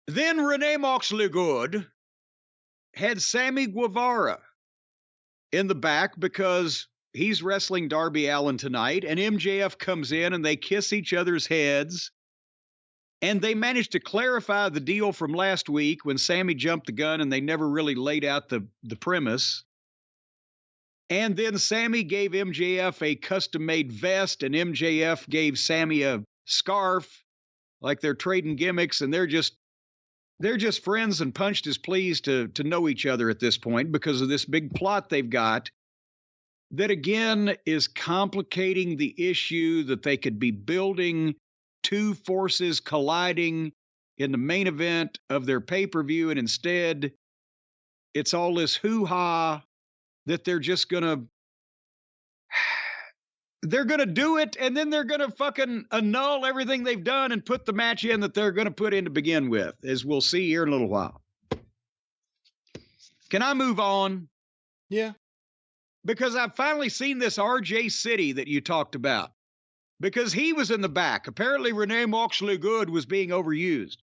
Then Renee Moxley Good had Sammy Guevara in the back because he's wrestling Darby Allin tonight, and MJF comes in and they kiss each other's heads. And they managed to clarify the deal from last week when Sammy jumped the gun and they never really laid out the premise. And then Sammy gave MJF a custom-made vest, and MJF gave Sammy a scarf, like they're trading gimmicks, and they're just friends and punched as pleased to know each other at this point because of this big plot they've got that, again, is complicating the issue that they could be building two forces colliding in the main event of their pay-per-view, and instead it's all this hoo-ha that they're gonna do it, and then they're gonna fucking annul everything they've done and put the match in that they're gonna put in to begin with, as we'll see here in a little while. Can I move on? Yeah. Because I've finally seen this RJ City that you talked about. Because he was in the back. Apparently Renee Moxley Good was being overused.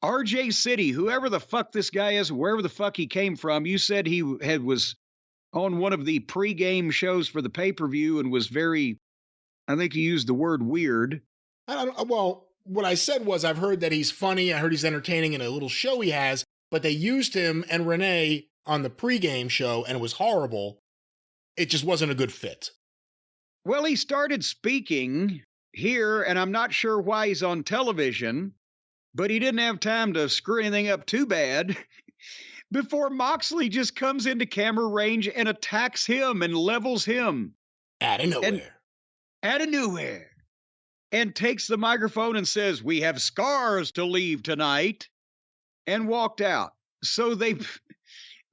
RJ City, whoever the fuck this guy is, wherever the fuck he came from, you said he was on one of the pregame shows for the pay-per-view and was very, I think you used the word weird. Well, what I said was I've heard that he's funny. I heard he's entertaining in a little show he has, but they used him and Renee on the pregame show and it was horrible. It just wasn't a good fit. Well, he started speaking here, and I'm not sure why he's on television, but he didn't have time to screw anything up too bad before Moxley just comes into camera range and attacks him and levels him. Out of nowhere. And takes the microphone and says, "We have scars to leave tonight," and walked out. So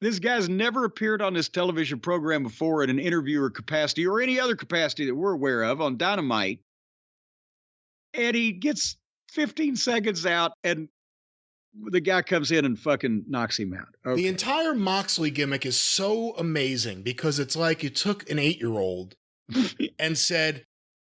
this guy's never appeared on this television program before in an interviewer capacity or any other capacity that we're aware of on Dynamite. And he gets 15 seconds out and the guy comes in and fucking knocks him out. Okay. The entire Moxley gimmick is so amazing because it's like you took an 8-year-old and said,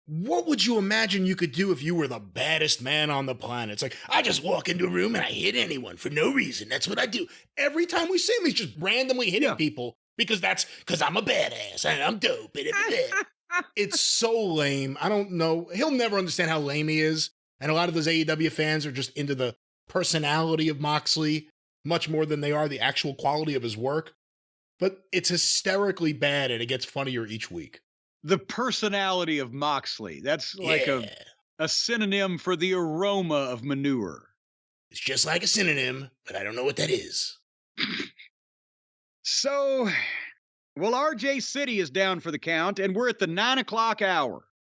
what would you imagine you could do if you were the baddest man on the planet? It's like, I just walk into a room and I hit anyone for no reason. That's what I do. Every time we see him, he's just randomly hitting people because I'm a badass and I'm dope. It's so lame. I don't know. He'll never understand how lame he is. And a lot of those AEW fans are just into the personality of Moxley much more than they are the actual quality of his work. But it's hysterically bad and it gets funnier each week. The personality of Moxley. That's like a synonym for the aroma of manure. It's just like a synonym, but I don't know what that is. So, well, RJ City is down for the count, and we're at the 9 o'clock hour.